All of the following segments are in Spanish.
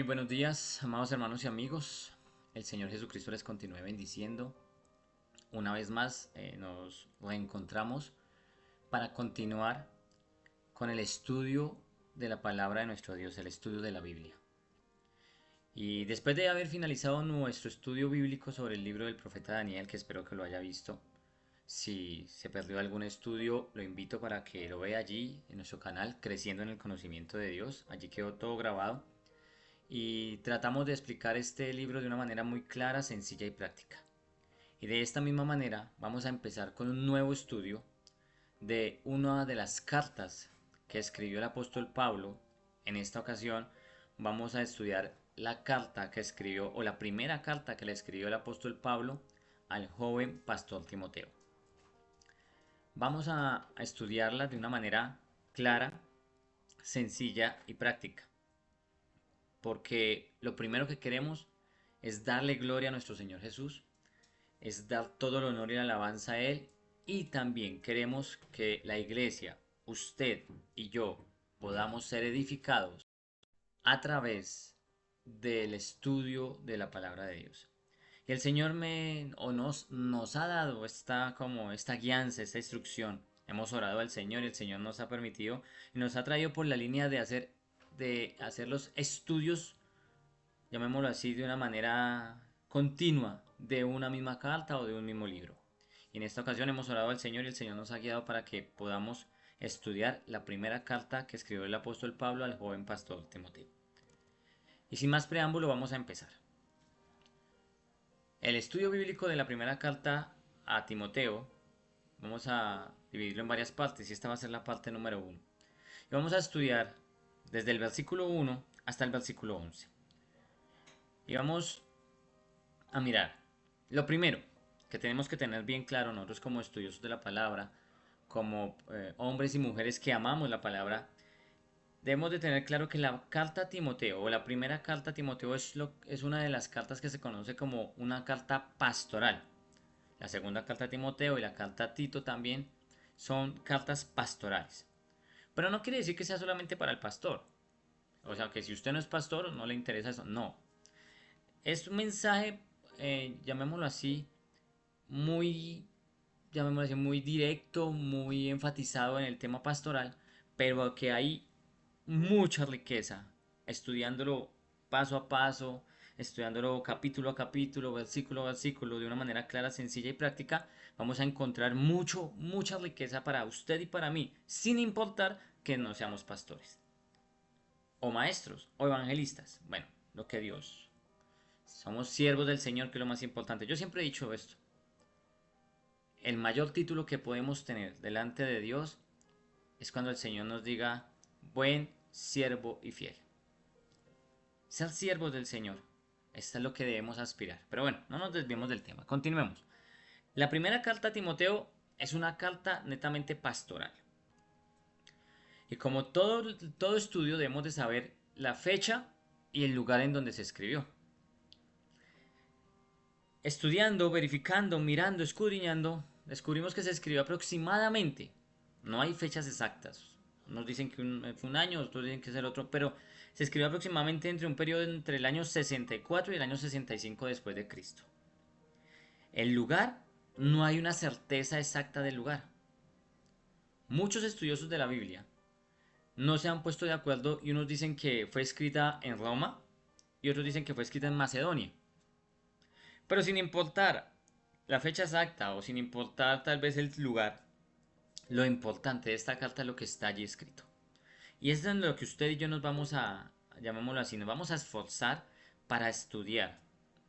buenos días, amados hermanos y amigos. El Señor Jesucristo les continúe bendiciendo. Una vez más nos reencontramos para continuar con el estudio de la palabra de nuestro Dios, el estudio de la Biblia. Y después de haber finalizado nuestro estudio bíblico sobre el libro del profeta Daniel, que espero que lo haya visto, si se perdió algún estudio, lo invito para que lo vea allí en nuestro canal, Creciendo en el Conocimiento de Dios. Allí quedó todo grabado. Y tratamos de explicar este libro de una manera muy clara, sencilla y práctica. Y de esta misma manera vamos a empezar con un nuevo estudio de una de las cartas que escribió el apóstol Pablo. En esta ocasión vamos a estudiar la carta que escribió, o la primera carta que le escribió el apóstol Pablo al joven pastor Timoteo. Vamos a estudiarla de una manera clara, sencilla y práctica, porque lo primero que queremos es darle gloria a nuestro Señor Jesús, es dar todo el honor y la alabanza a Él, y también queremos que la iglesia, usted y yo, podamos ser edificados a través del estudio de la palabra de Dios. Y el Señor nos ha dado esta guianza, esta instrucción. Hemos orado al Señor y el Señor nos ha permitido y nos ha traído por la línea de hacer los estudios, llamémoslo así, de una manera continua de una misma carta o de un mismo libro. Y en esta ocasión hemos orado al Señor y el Señor nos ha guiado para que podamos estudiar la primera carta que escribió el apóstol Pablo al joven pastor Timoteo. Y sin más preámbulo vamos a empezar. El estudio bíblico de la primera carta a Timoteo vamos a dividirlo en varias partes y esta va a ser la parte número 1. Y vamos a estudiar desde el versículo 1 hasta el versículo 11. Y vamos a mirar. Lo primero que tenemos que tener bien claro nosotros como estudiosos de la palabra, como hombres y mujeres que amamos la palabra, debemos de tener claro que la carta a Timoteo, o la primera carta a Timoteo, es una de las cartas que se conoce como una carta pastoral. La segunda carta a Timoteo y la carta a Tito también son cartas pastorales. Pero no quiere decir que sea solamente para el pastor. O sea, que si usted no es pastor, no le interesa eso. No. Es un mensaje, llamémoslo así, muy, muy directo, muy enfatizado en el tema pastoral, pero que hay mucha riqueza estudiándolo paso a paso, estudiándolo capítulo a capítulo, versículo a versículo, de una manera clara, sencilla y práctica. Vamos a encontrar mucha riqueza para usted y para mí, sin importar que no seamos pastores, o maestros, o evangelistas. Bueno, lo que Dios. Somos siervos del Señor, que es lo más importante. Yo siempre he dicho esto. El mayor título que podemos tener delante de Dios es cuando el Señor nos diga, buen siervo y fiel. Ser siervos del Señor. Esto es lo que debemos aspirar. Pero bueno, no nos desviemos del tema. Continuemos. La primera carta a Timoteo es una carta netamente pastoral. Y como todo estudio debemos de saber la fecha y el lugar en donde se escribió. Estudiando, verificando, mirando, escudriñando, descubrimos que se escribió aproximadamente. No hay fechas exactas. Unos dicen que fue un año, otros dicen que es el otro, pero se escribió aproximadamente entre un periodo entre el año 64 y el año 65 después de Cristo. El lugar, no hay una certeza exacta del lugar. Muchos estudiosos de la Biblia no se han puesto de acuerdo y unos dicen que fue escrita en Roma y otros dicen que fue escrita en Macedonia. Pero sin importar la fecha exacta o sin importar tal vez el lugar, lo importante de esta carta es lo que está allí escrito. Y es en lo que usted y yo nos vamos llamémoslo así, nos vamos a esforzar para estudiar,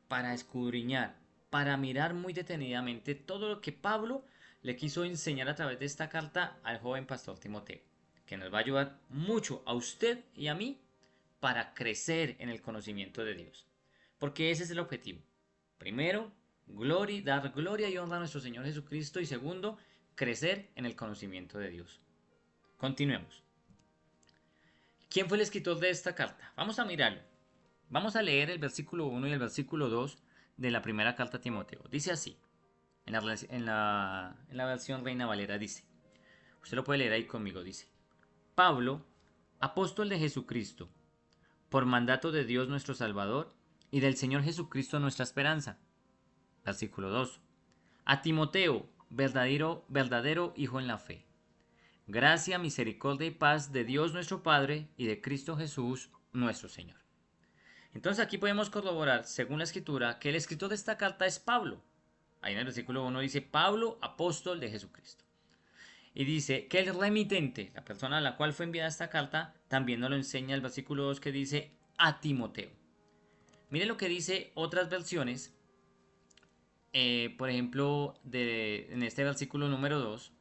para escudriñar, para mirar muy detenidamente todo lo que Pablo le quiso enseñar a través de esta carta al joven pastor Timoteo, que nos va a ayudar mucho a usted y a mí para crecer en el conocimiento de Dios. Porque ese es el objetivo. Primero, dar gloria y honra a nuestro Señor Jesucristo, y segundo, crecer en el conocimiento de Dios. Continuemos. ¿Quién fue el escritor de esta carta? Vamos a mirarlo. Vamos a leer el versículo 1 y el versículo 2 de la primera carta a Timoteo. Dice así, en la versión Reina Valera dice, usted lo puede leer ahí conmigo, dice, Pablo, apóstol de Jesucristo, por mandato de Dios nuestro Salvador y del Señor Jesucristo nuestra esperanza. Versículo 2. A Timoteo, verdadero hijo en la fe. Gracia, misericordia y paz de Dios nuestro Padre y de Cristo Jesús nuestro Señor. Entonces aquí podemos corroborar, según la Escritura, que el escritor de esta carta es Pablo. Ahí en el versículo 1 dice, Pablo, apóstol de Jesucristo. Y dice que el remitente, la persona a la cual fue enviada esta carta, también nos lo enseña el versículo 2 que dice, a Timoteo. Miren lo que dice otras versiones. Por ejemplo, en este versículo número 2,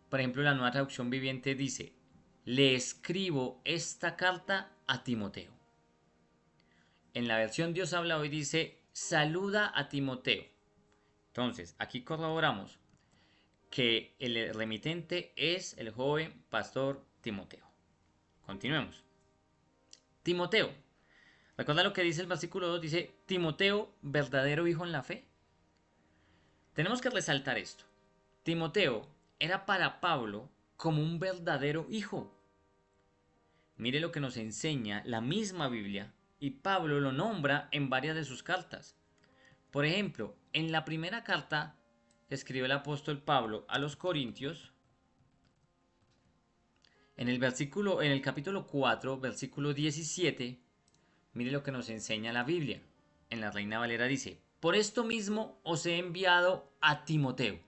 por ejemplo, la Nueva Traducción Viviente dice, le escribo esta carta a Timoteo. En la versión Dios habla hoy dice, saluda a Timoteo. Entonces, aquí corroboramos que el remitente es el joven pastor Timoteo. Continuemos. Timoteo. ¿Recuerda lo que dice el versículo 2? Dice, Timoteo, verdadero hijo en la fe. Tenemos que resaltar esto. Timoteo era para Pablo como un verdadero hijo. Mire lo que nos enseña la misma Biblia y Pablo lo nombra en varias de sus cartas. Por ejemplo, en la primera carta que escribió el apóstol Pablo a los Corintios, en el capítulo 4, versículo 17, mire lo que nos enseña la Biblia. En la Reina Valera dice, por esto mismo os he enviado a Timoteo,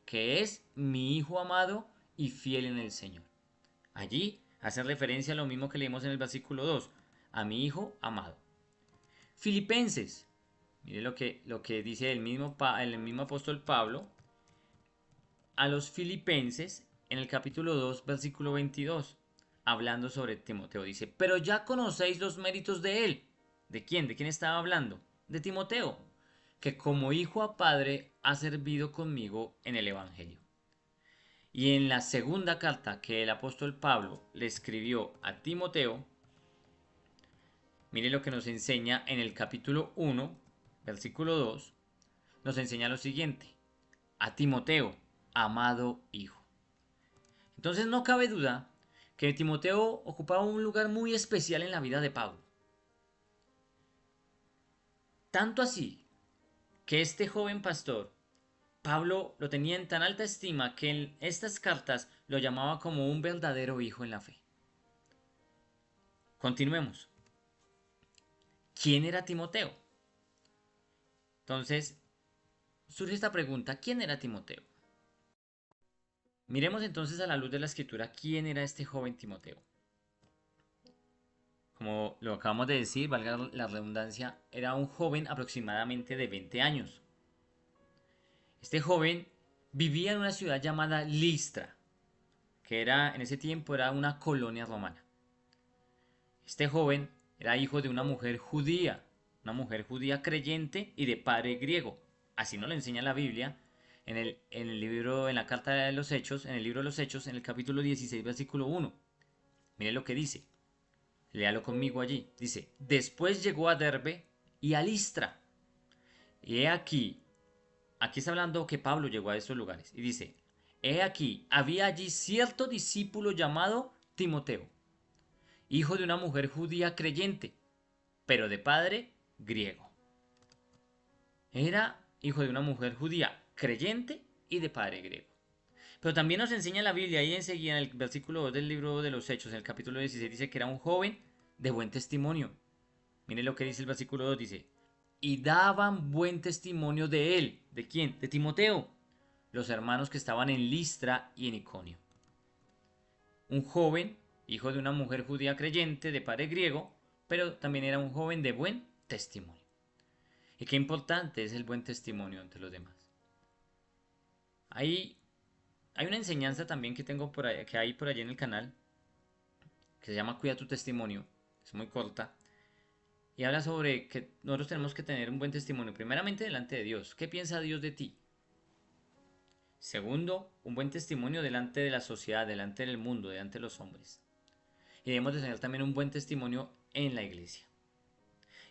que es mi hijo amado y fiel en el Señor. Allí hace referencia a lo mismo que leímos en el versículo 2, a mi hijo amado. Filipenses, mire lo que dice el mismo apóstol Pablo a los filipenses en el capítulo 2, versículo 22, hablando sobre Timoteo. Dice, pero ya conocéis los méritos de él. ¿De quién? ¿De quién estaba hablando? De Timoteo, que como hijo a padre ha servido conmigo en el Evangelio. Y en la segunda carta que el apóstol Pablo le escribió a Timoteo, mire lo que nos enseña en el capítulo 1, versículo 2, nos enseña lo siguiente, a Timoteo, amado hijo. Entonces no cabe duda que Timoteo ocupaba un lugar muy especial en la vida de Pablo. Tanto así que este joven pastor, Pablo lo tenía en tan alta estima que en estas cartas lo llamaba como un verdadero hijo en la fe. Continuemos. ¿Quién era Timoteo? Entonces, surge esta pregunta, ¿quién era Timoteo? Miremos entonces a la luz de la escritura quién era este joven Timoteo. Como lo acabamos de decir, valga la redundancia, era un joven aproximadamente de 20 años. Este joven vivía en una ciudad llamada Listra, que en ese tiempo era una colonia romana. Este joven era hijo de una mujer judía creyente y de padre griego. Así nos lo enseña la Biblia en la carta de los Hechos, en el libro de los Hechos, en el capítulo 16, versículo 1. Mire lo que dice. Léalo conmigo allí. Dice, después llegó a Derbe y a Listra. Y he aquí está hablando que Pablo llegó a esos lugares. Y dice, he aquí, había allí cierto discípulo llamado Timoteo, hijo de una mujer judía creyente, pero de padre griego. Era hijo de una mujer judía creyente y de padre griego. Pero también nos enseña la Biblia, ahí enseguida en el versículo 2 del libro de los Hechos, en el capítulo 16, dice que era un joven de buen testimonio. Mire lo que dice el versículo 2, dice, y daban buen testimonio de él. ¿De quién? De Timoteo, los hermanos que estaban en Listra y en Iconio. Un joven, hijo de una mujer judía creyente de padre griego, pero también era un joven de buen testimonio. Y qué importante es el buen testimonio entre los demás. Hay una enseñanza también que tengo que hay por allí en el canal, que se llama Cuida tu testimonio. Es muy corta. Y habla sobre que nosotros tenemos que tener un buen testimonio, primeramente delante de Dios. ¿Qué piensa Dios de ti? Segundo, un buen testimonio delante de la sociedad, delante del mundo, delante de los hombres. Y debemos de tener también un buen testimonio en la iglesia.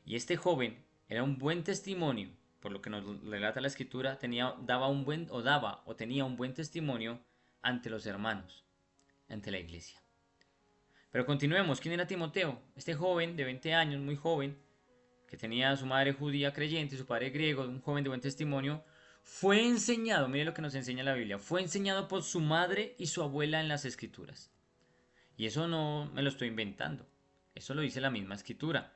Y este joven era un buen testimonio, por lo que nos relata la escritura, tenía un buen testimonio ante los hermanos, ante la iglesia. Pero continuemos. ¿Quién era Timoteo? Este joven de 20 años, muy joven, que tenía a su madre judía creyente y su padre griego, un joven de buen testimonio, fue enseñado, mire lo que nos enseña la Biblia, fue enseñado por su madre y su abuela en las escrituras. Y eso no me lo estoy inventando, eso lo dice la misma escritura.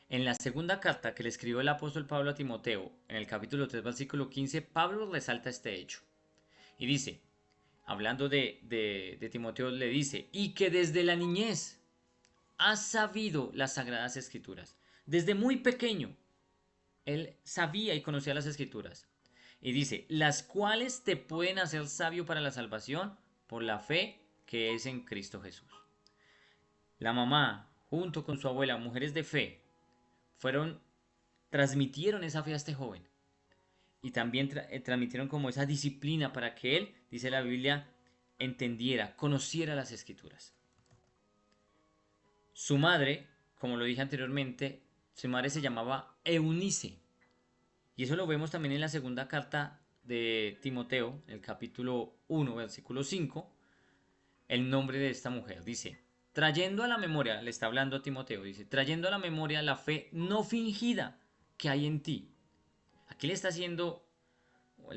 En la segunda carta que le escribió el apóstol Pablo a Timoteo, en el capítulo 3, versículo 15, Pablo resalta este hecho. Y dice, hablando de Timoteo, le dice, y que desde la niñez has sabido las sagradas escrituras. Desde muy pequeño, él sabía y conocía las escrituras. Y dice, las cuales te pueden hacer sabio para la salvación por la fe que es en Cristo Jesús. La mamá, junto con su abuela, mujeres de fe, transmitieron esa fe a este joven. Y también transmitieron como esa disciplina para que él, dice la Biblia, entendiera, conociera las escrituras. Su madre, como lo dije anteriormente, su madre se llamaba Eunice. Y eso lo vemos también en la segunda carta de Timoteo, el capítulo 1, versículo 5, el nombre de esta mujer. Dice, trayendo a la memoria, le está hablando a Timoteo, dice, trayendo a la memoria la fe no fingida que hay en ti. Aquí le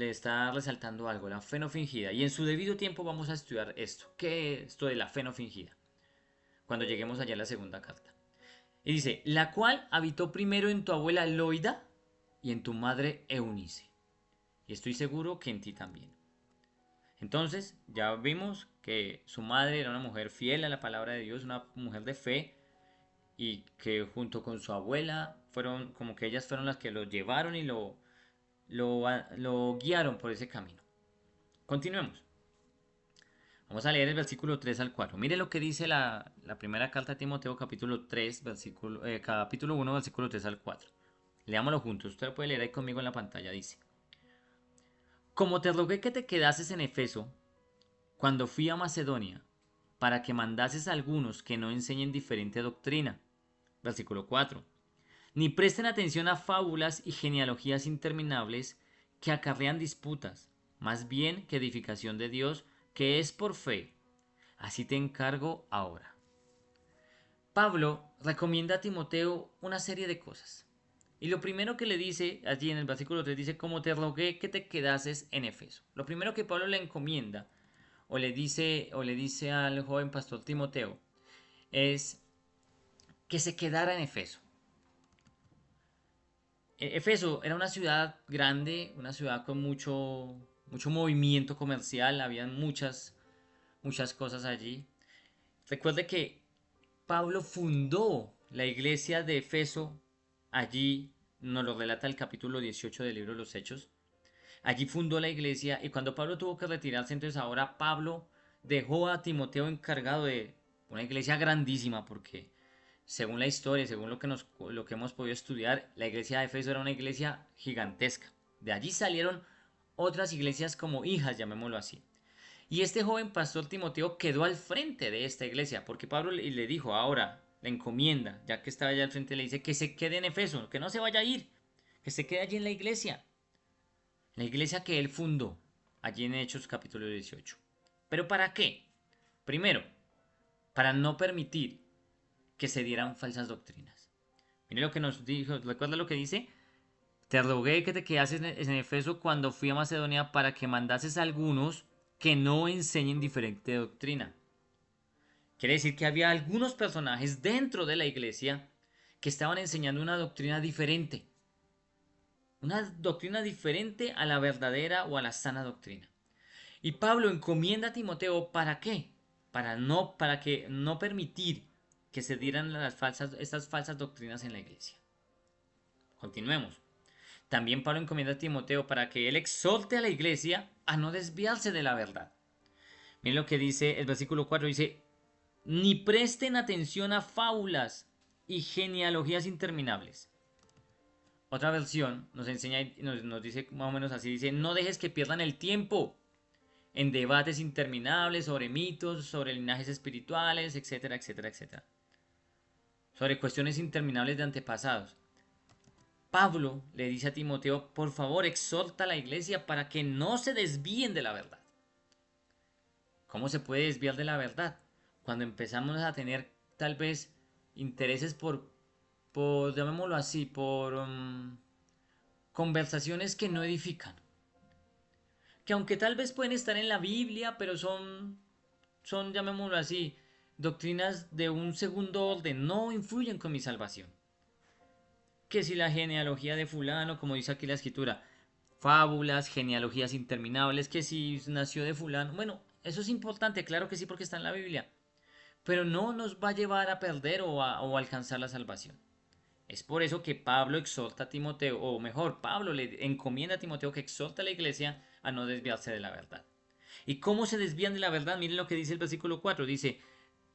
está resaltando algo, la fe no fingida. Y en su debido tiempo vamos a estudiar esto. ¿Qué es esto de la fe no fingida? Cuando lleguemos allá a la segunda carta. Y dice, la cual habitó primero en tu abuela Loida y en tu madre Eunice. Y estoy seguro que en ti también. Entonces, ya vimos que su madre era una mujer fiel a la palabra de Dios, una mujer de fe, y que junto con su abuela fueron como que ellas fueron las que lo llevaron y lo guiaron por ese camino. Continuemos. Vamos a leer el versículo 3 al 4. Mire lo que dice la primera carta a Timoteo, capítulo 1, versículo 3 al 4. Leámoslo juntos. Usted lo puede leer ahí conmigo en la pantalla. Dice: Como te rogué que te quedases en Efeso cuando fui a Macedonia, para que mandases a algunos que no enseñen diferente doctrina. Versículo 4. Ni presten atención a fábulas y genealogías interminables que acarrean disputas, más bien que edificación de Dios, que es por fe. Así te encargo ahora. Pablo recomienda a Timoteo una serie de cosas. Y lo primero que le dice allí en el versículo 3 dice, como te rogué que te quedases en Efeso. Lo primero que Pablo le encomienda o le dice al joven pastor Timoteo es que se quedara en Efeso. Efeso era una ciudad grande, una ciudad con mucho movimiento comercial, habían muchas cosas allí. Recuerde que Pablo fundó la iglesia de Efeso, allí nos lo relata el capítulo 18 del libro de los Hechos. Allí fundó la iglesia y cuando Pablo tuvo que retirarse, entonces ahora Pablo dejó a Timoteo encargado de una iglesia grandísima porque según la historia, según lo que hemos podido estudiar, la iglesia de Efeso era una iglesia gigantesca. De allí salieron otras iglesias como hijas, llamémoslo así. Y este joven pastor Timoteo quedó al frente de esta iglesia, porque Pablo le dijo ahora, la encomienda, ya que estaba allá al frente, le dice que se quede en Efeso, que no se vaya a ir, que se quede allí en la iglesia que él fundó, allí en Hechos capítulo 18. ¿Pero para qué? Primero, para no permitir que se dieran falsas doctrinas. Mire lo que nos dijo, recuerda lo que dice, te rogué que te quedases en Efeso cuando fui a Macedonia para que mandases a algunos que no enseñen diferente doctrina. Quiere decir que había algunos personajes dentro de la iglesia que estaban enseñando una doctrina diferente a la verdadera o a la sana doctrina. Y Pablo encomienda a Timoteo, ¿para qué? Para que no permitir que se dieran estas falsas doctrinas en la iglesia. Continuemos. También Pablo encomienda a Timoteo para que él exhorte a la iglesia a no desviarse de la verdad. Miren lo que dice el versículo 4, dice, ni presten atención a fábulas y genealogías interminables. Otra versión nos enseña y nos dice más o menos así, dice, no dejes que pierdan el tiempo en debates interminables sobre mitos, sobre linajes espirituales, etcétera, etcétera, etcétera. Sobre cuestiones interminables de antepasados. Pablo le dice a Timoteo, por favor, exhorta a la iglesia para que no se desvíen de la verdad. ¿Cómo se puede desviar de la verdad? cuando empezamos a tener tal vez intereses llamémoslo así, por conversaciones que no edifican, que aunque tal vez pueden estar en la Biblia, pero son, llamémoslo así, doctrinas de un segundo orden, no influyen con mi salvación. Que si la genealogía de fulano, como dice aquí la escritura, fábulas, genealogías interminables, que si nació de fulano, bueno, eso es importante, claro que sí, porque está en la Biblia, pero no nos va a llevar a perder o a alcanzar la salvación. Es por eso que Pablo exhorta a Timoteo, o mejor, Pablo le encomienda a Timoteo que exhorta a la iglesia a no desviarse de la verdad. ¿Y cómo se desvían de la verdad? Miren lo que dice el versículo 4. Dice,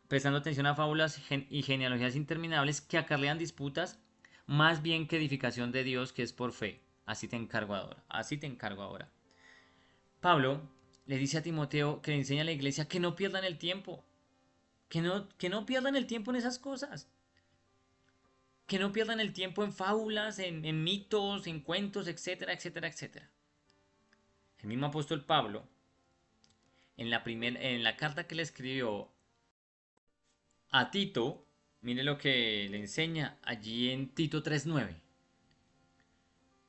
prestando atención a fábulas y genealogías interminables que acarrean disputas, más bien que edificación de Dios que es por fe. Así te encargo ahora. Así te encargo ahora. Pablo le dice a Timoteo que le enseña a la iglesia que no pierdan el tiempo. Que no pierdan el tiempo en esas cosas. Que no pierdan el tiempo en fábulas, en mitos, en cuentos, etcétera, etcétera, etcétera. El mismo apóstol Pablo, en la carta que le escribió a Tito, mire lo que le enseña allí en Tito 3:9.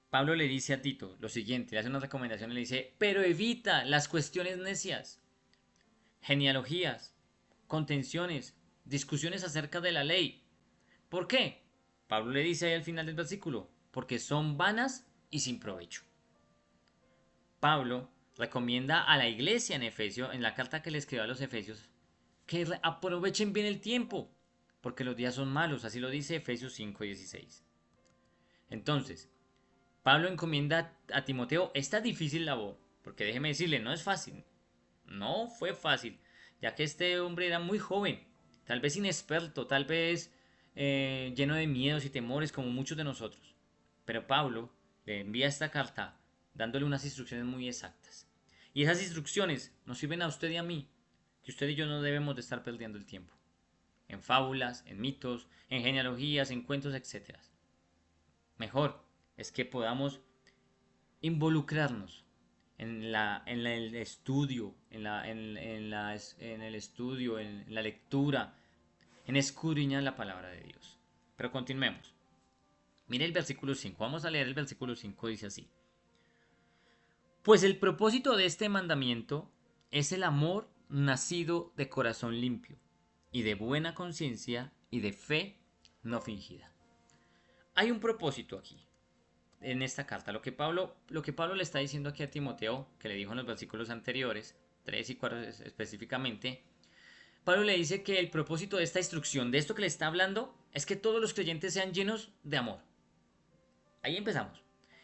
Pablo le dice a Tito lo siguiente, le hace una recomendación, le dice, pero evita las cuestiones necias, genealogías, contenciones, discusiones acerca de la ley. ¿Por qué? Pablo le dice ahí al final del versículo, porque son vanas y sin provecho. Pablo recomienda a la iglesia en Efesio, en la carta que le escribió a los Efesios, que aprovechen bien el tiempo, porque los días son malos, así lo dice Efesios 5:16. Entonces, Pablo encomienda a Timoteo esta difícil labor, porque déjeme decirle, no es fácil, no fue fácil, ya que este hombre era muy joven, tal vez inexperto, tal vez lleno de miedos y temores como muchos de nosotros. Pero Pablo le envía esta carta dándole unas instrucciones muy exactas. Y esas instrucciones nos sirven a usted y a mí, que usted y yo no debemos de estar perdiendo el tiempo. En fábulas, en mitos, en genealogías, en cuentos, etcétera. Mejor es que podamos involucrarnos en el estudio, en el estudio, en la lectura, en escudriñar la palabra de Dios. Pero continuemos. Mire el versículo 5. Vamos a leer el versículo 5. Dice así. Pues el propósito de este mandamiento es el amor nacido de corazón limpio y de buena conciencia y de fe no fingida. Hay un propósito aquí, en esta carta. Lo que Pablo le está diciendo aquí a Timoteo, que le dijo en los versículos anteriores, 3 y 4 específicamente, Pablo le dice que el propósito de esta instrucción, de esto que le está hablando, es que todos los creyentes sean llenos de amor. Ahí empezamos.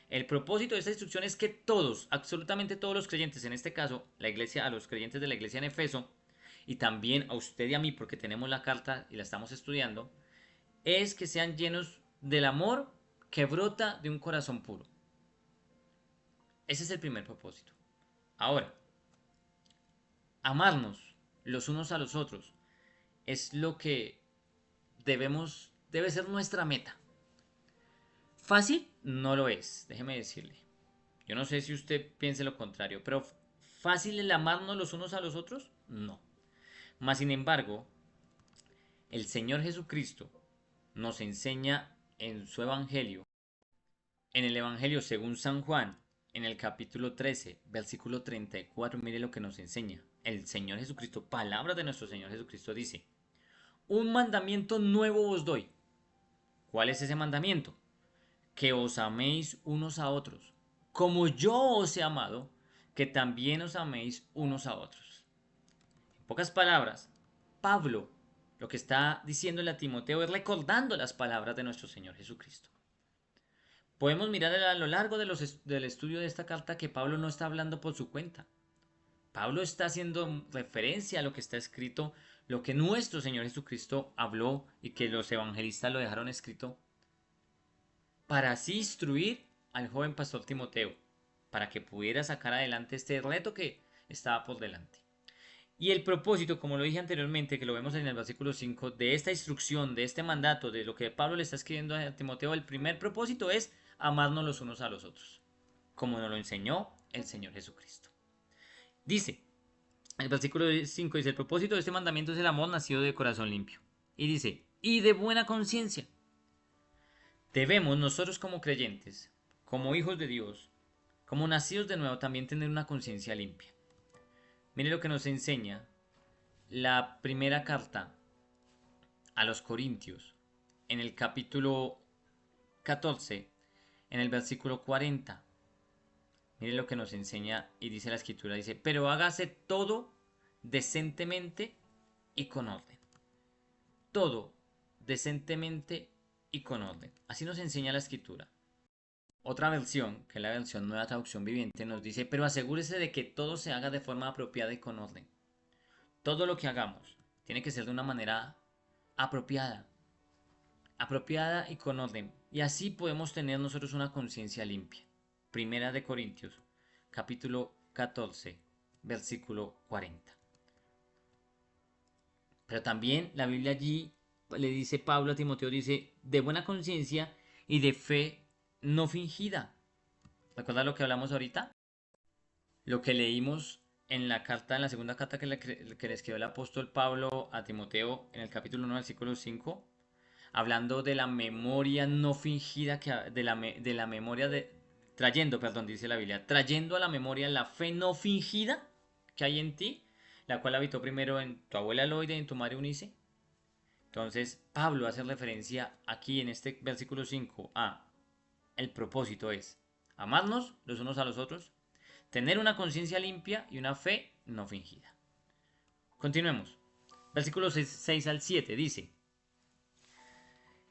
El propósito de esta instrucción es que todos, absolutamente todos los creyentes, en este caso, la iglesia, a los creyentes de la iglesia en Efeso, y también a usted y a mí, porque tenemos la carta y la estamos estudiando, es que sean llenos del amor que brota de un corazón puro. Ese es el primer propósito. Ahora, amarnos los unos a los otros es lo que debe ser nuestra meta. Fácil no lo es, déjeme decirle. Yo no sé si usted piense lo contrario, pero fácil el amarnos los unos a los otros, no. Mas sin embargo, el Señor Jesucristo nos enseña en su Evangelio, en el Evangelio según San Juan, en el capítulo 13, versículo 34, mire lo que nos enseña. El Señor Jesucristo, palabra de nuestro Señor Jesucristo dice, un mandamiento nuevo os doy. ¿Cuál es ese mandamiento? Que os améis unos a otros, como yo os he amado, que también os améis unos a otros. En pocas palabras, Pablo lo que está diciéndole a Timoteo es recordando las palabras de nuestro Señor Jesucristo. Podemos mirar a lo largo del estudio de esta carta que Pablo no está hablando por su cuenta. Pablo está haciendo referencia a lo que está escrito, lo que nuestro Señor Jesucristo habló y que los evangelistas lo dejaron escrito, para así instruir al joven pastor Timoteo, para que pudiera sacar adelante este reto que estaba por delante. Y el propósito, como lo dije anteriormente, que lo vemos en el versículo 5, de esta instrucción, de este mandato, de lo que Pablo le está escribiendo a Timoteo, el primer propósito es amarnos los unos a los otros, como nos lo enseñó el Señor Jesucristo. Dice, El versículo 5 dice, el propósito de este mandamiento es el amor nacido de corazón limpio. Y dice, y de buena conciencia. Debemos nosotros como creyentes, como hijos de Dios, como nacidos de nuevo, también tener una conciencia limpia. Mire lo que nos enseña la primera carta a los Corintios, en el capítulo 14, en el versículo 40. Mire lo que nos enseña y dice la escritura, dice, pero hágase todo decentemente y con orden. Todo decentemente y con orden. Así nos enseña la escritura. Otra versión, que es la versión Nueva Traducción Viviente, nos dice, pero asegúrese de que todo se haga de forma apropiada y con orden. Todo lo que hagamos tiene que ser de una manera apropiada, apropiada y con orden. Y así podemos tener nosotros una conciencia limpia. Primera de Corintios, capítulo 14, versículo 40. Pero también la Biblia allí le dice, Pablo a Timoteo, dice, de buena conciencia y de fe no fingida. ¿Recuerda lo que hablamos ahorita? Lo que leímos en la carta, en la segunda carta que le escribió el apóstol Pablo a Timoteo en el capítulo 1, versículo 5, hablando de la memoria no fingida, de la memoria trayendo, perdón, dice la Biblia, trayendo a la memoria la fe no fingida que hay en ti, la cual habitó primero en tu abuela Loide y en tu madre Unice. Entonces, Pablo hace referencia aquí en este versículo 5 a el propósito es amarnos los unos a los otros, tener una conciencia limpia y una fe no fingida. Continuemos. Versículos 6 al 7 dice,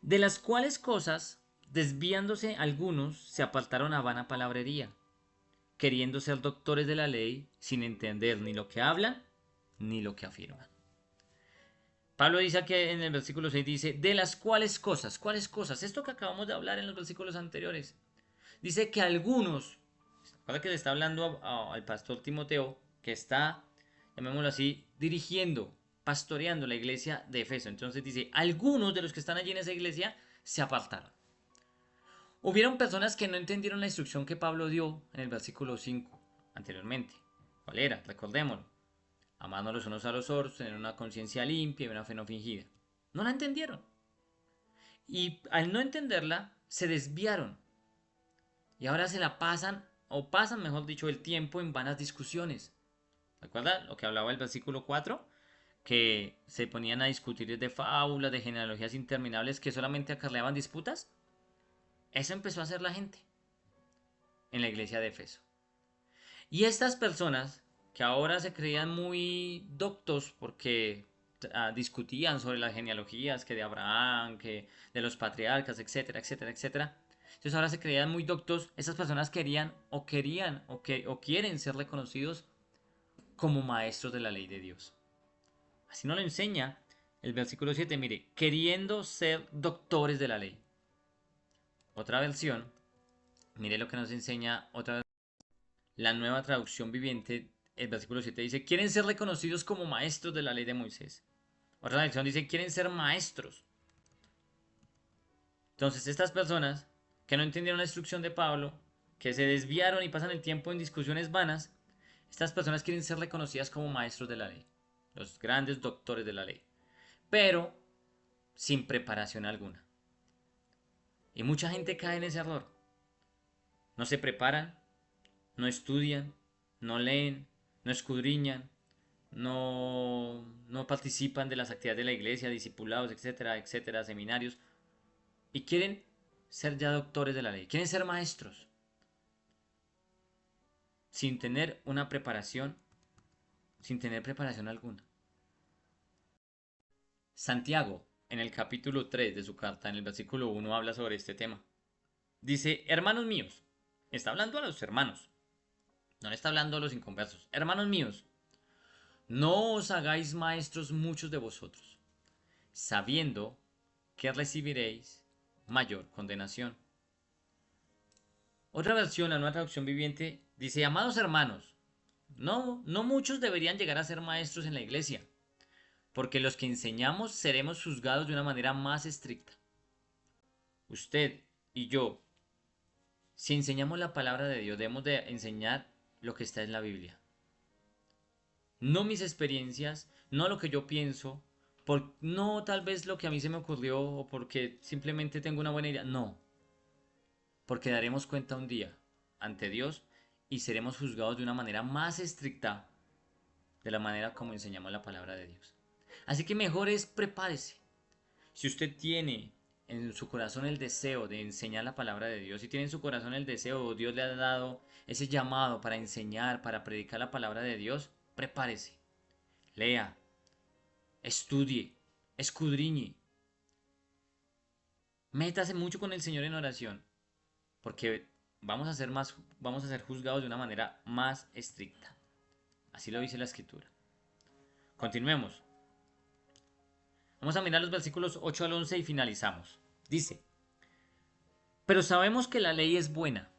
de las cuales cosas, desviándose algunos, se apartaron a vana palabrería, queriendo ser doctores de la ley, sin entender ni lo que hablan ni lo que afirman. Pablo dice aquí en el versículo 6, dice, de las cuales cosas, ¿cuáles cosas? Esto que acabamos de hablar en los versículos anteriores. Dice que algunos, recuerda que le está hablando al pastor Timoteo, que está, llamémoslo así, dirigiendo, pastoreando la iglesia de Efeso. Entonces dice, algunos de los que están allí en esa iglesia se apartaron. Hubieron personas que no entendieron la instrucción que Pablo dio en el versículo 5 anteriormente. ¿Cuál era? Recordémoslo. Amarnos los unos a los otros, tener una conciencia limpia y una fe no fingida. No la entendieron. Y al no entenderla, se desviaron. Y ahora se la pasan, o pasan, mejor dicho, el tiempo en vanas discusiones. ¿Recuerda lo que hablaba el versículo 4? Que se ponían a discutir de fábulas, de genealogías interminables que solamente acarreaban disputas. Eso empezó a hacer la gente en la iglesia de Efeso. Y estas personas, que ahora se creían muy doctos porque discutían sobre las genealogías, que de Abraham, que de los patriarcas, etcétera, etcétera, etcétera. Entonces ahora se creían muy doctos. Esas personas o quieren ser reconocidos como maestros de la ley de Dios. Así nos lo enseña el versículo 7, mire, queriendo ser doctores de la ley. Otra versión, mire lo que nos enseña otra vez la nueva traducción viviente, el versículo 7 dice, quieren ser reconocidos como maestros de la ley de Moisés. Otra versión dice, quieren ser maestros. Entonces estas personas que no entendieron la instrucción de Pablo, que se desviaron y pasan el tiempo en discusiones vanas, estas personas quieren ser reconocidas como maestros de la ley, los grandes doctores de la ley, pero sin preparación alguna. Y mucha gente cae en ese error. No se preparan, no estudian, no leen, no escudriñan, no participan de las actividades de la iglesia, discipulados, etcétera, etcétera, seminarios, y quieren ser ya doctores de la ley, quieren ser maestros, sin tener una preparación, sin tener preparación alguna. Santiago, en el capítulo 3 de su carta, en el versículo 1, habla sobre este tema. Dice, hermanos míos, está hablando a los hermanos, no le está hablando a los inconversos. Hermanos míos, no os hagáis maestros muchos de vosotros, sabiendo que recibiréis mayor condenación. Otra versión, la nueva traducción viviente, dice, amados hermanos, no muchos deberían llegar a ser maestros en la iglesia, porque los que enseñamos seremos juzgados de una manera más estricta. Usted y yo, si enseñamos la palabra de Dios, debemos de enseñar lo que está en la Biblia. no mis experiencias, no lo que yo pienso, no tal vez lo que a mí se me ocurrió o porque simplemente tengo una buena idea, no, porque daremos cuenta un día ante Dios y seremos juzgados de una manera más estricta de la manera como enseñamos la palabra de Dios. Así que mejor es prepárese. Si usted tiene en su corazón el deseo de enseñar la palabra de Dios, si tiene en su corazón el deseo, Dios le ha dado ese llamado para enseñar, para predicar la palabra de Dios, prepárese, lea, estudie, escudriñe, métase mucho con el Señor en oración, porque vamos a ser juzgados de una manera más estricta. Así lo dice la Escritura. Continuemos. Vamos a mirar los versículos 8 al 11 y finalizamos. Dice, pero sabemos que la ley es buena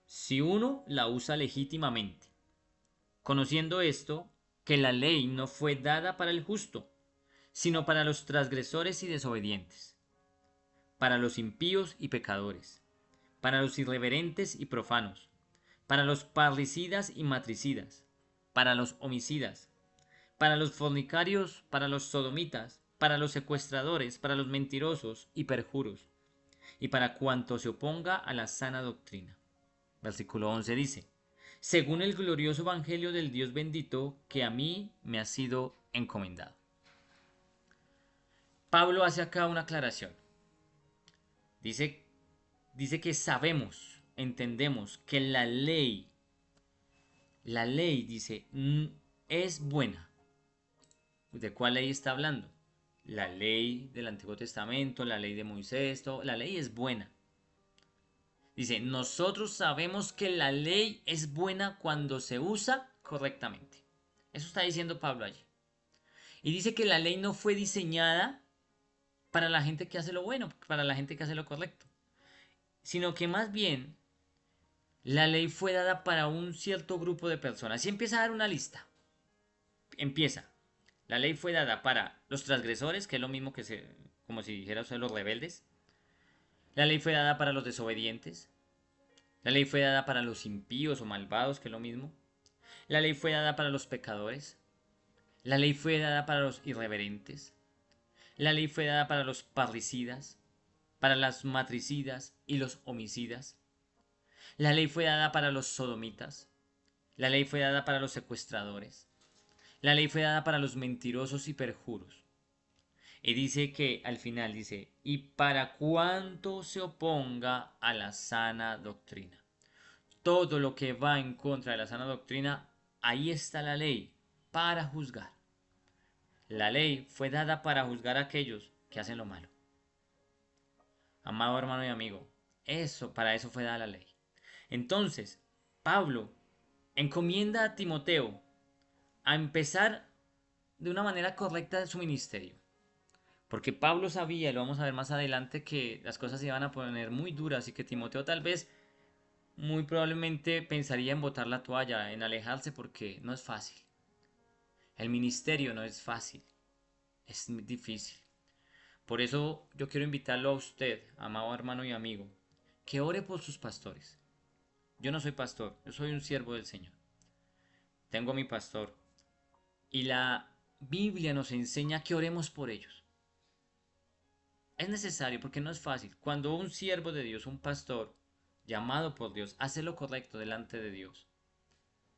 si uno la usa legítimamente, conociendo esto, que la ley no fue dada para el justo, sino para los transgresores y desobedientes, para los impíos y pecadores, para los irreverentes y profanos, para los parricidas y matricidas, para los homicidas, para los fornicarios, para los sodomitas, para los secuestradores, para los mentirosos y perjuros, y para cuanto se oponga a la sana doctrina. Versículo 11 dice, según el glorioso evangelio del Dios bendito que a mí me ha sido encomendado. Pablo hace acá una aclaración. Dice, dice que sabemos, entendemos que la ley dice, es buena. ¿De cuál ley está hablando? La ley del Antiguo Testamento, la ley de Moisés, la ley es buena. Dice, nosotros sabemos que la ley es buena cuando se usa correctamente. Eso está diciendo Pablo allí. Y dice que la ley no fue diseñada para la gente que hace lo bueno, para la gente que hace lo correcto, sino que más bien la ley fue dada para un cierto grupo de personas. Y empieza a dar una lista. Empieza. La ley fue dada para los transgresores, que es lo mismo como si dijera usted los rebeldes. La ley fue dada para los desobedientes. La ley fue dada para los impíos o malvados, que es lo mismo. La ley fue dada para los pecadores. La ley fue dada para los irreverentes. La ley fue dada para los parricidas, para las matricidas y los homicidas. La ley fue dada para los sodomitas. La ley fue dada para los secuestradores. La ley fue dada para los mentirosos y perjuros. Y dice que al final dice, y para cuanto se oponga a la sana doctrina. Todo lo que va en contra de la sana doctrina, ahí está la ley para juzgar. La ley fue dada para juzgar a aquellos que hacen lo malo. Amado hermano y amigo, para eso fue dada la ley. Entonces, Pablo encomienda a Timoteo a empezar de una manera correcta su ministerio. Porque Pablo sabía, y lo vamos a ver más adelante, que las cosas se iban a poner muy duras y que Timoteo tal vez, muy probablemente, pensaría en botar la toalla, en alejarse porque no es fácil. El ministerio no es fácil, es difícil. Por eso yo quiero invitarlo a usted, amado hermano y amigo, que ore por sus pastores. Yo no soy pastor, yo soy un siervo del Señor. Tengo a mi pastor. Y la Biblia nos enseña que oremos por ellos. Es necesario porque no es fácil. Cuando un siervo de Dios, un pastor llamado por Dios, hace lo correcto delante de Dios,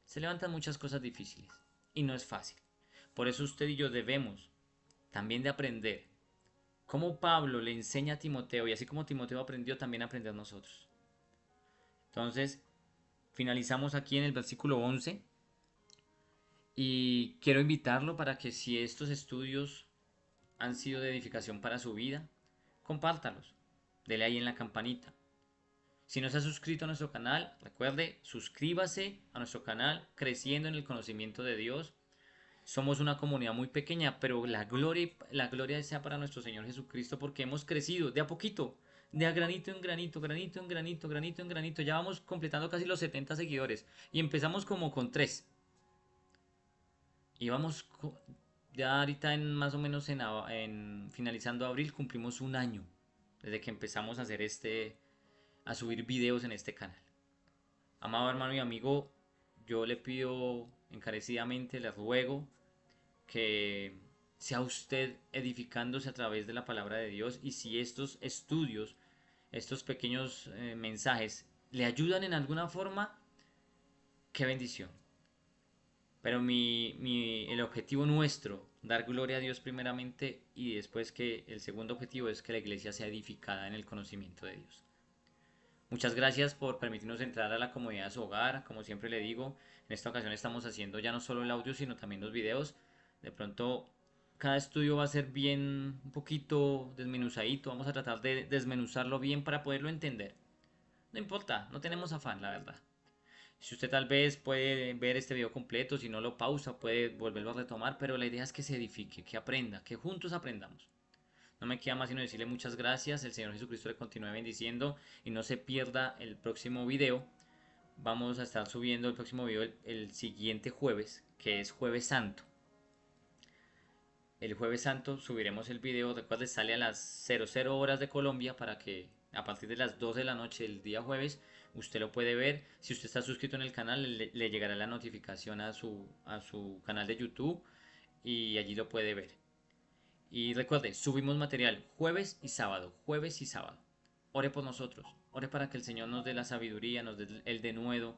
se levantan muchas cosas difíciles y no es fácil. Por eso usted y yo debemos también de aprender cómo Pablo le enseña a Timoteo y así como Timoteo aprendió, también aprender nosotros. Entonces, finalizamos aquí en el versículo 11 y quiero invitarlo para que si estos estudios han sido de edificación para su vida, compártalos. Dele ahí en la campanita. Si no se ha suscrito a nuestro canal, recuerde, suscríbase a nuestro canal Creciendo en el Conocimiento de Dios. Somos una comunidad muy pequeña, pero la gloria sea para nuestro Señor Jesucristo porque hemos crecido de a poquito, de a granito en granito, granito en granito, granito en granito. Ya vamos completando casi los 70 seguidores y empezamos como con 3. Y vamos ya ahorita en más o menos en finalizando abril cumplimos un año desde que empezamos a hacer a subir videos en este canal. Amado hermano y amigo, yo le pido encarecidamente le ruego que sea usted edificándose a través de la palabra de Dios, y si estos estudios, estos pequeños mensajes le ayudan en alguna forma, qué bendición. Pero el objetivo nuestro, dar gloria a Dios primeramente, y después que el segundo objetivo es que la iglesia sea edificada en el conocimiento de Dios. Muchas gracias por permitirnos entrar a la comodidad de su hogar. Como siempre le digo, en esta ocasión estamos haciendo ya no solo el audio, sino también los videos. De pronto, cada estudio va a ser bien, un poquito desmenuzadito. Vamos a tratar de desmenuzarlo bien para poderlo entender. No importa, no tenemos afán, la verdad. Si usted tal vez puede ver este video completo, si no lo pausa, puede volverlo a retomar, pero la idea es que se edifique, que aprenda, que juntos aprendamos. No me queda más sino decirle muchas gracias, el Señor Jesucristo le continúe bendiciendo y no se pierda el próximo video. Vamos a estar subiendo el próximo video el siguiente jueves, que es Jueves Santo. El Jueves Santo subiremos el video, recuerde, sale a las 00 horas de Colombia, para que a partir de las 12 de la noche del día jueves usted lo puede ver. Si usted está suscrito en el canal, le llegará la notificación a su canal de YouTube y allí lo puede ver. Y recuerde, subimos material jueves y sábado, jueves y sábado. Ore por nosotros, ore para que el Señor nos dé la sabiduría, nos dé el denuedo,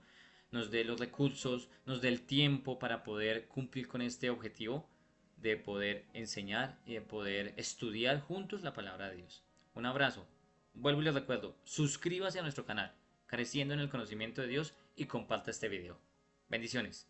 nos dé los recursos, nos dé el tiempo para poder cumplir con este objetivo de poder enseñar y de poder estudiar juntos la palabra de Dios. Un abrazo. Vuelvo y les recuerdo, suscríbase a nuestro canal, Creciendo en el Conocimiento de Dios, y comparta este video. Bendiciones.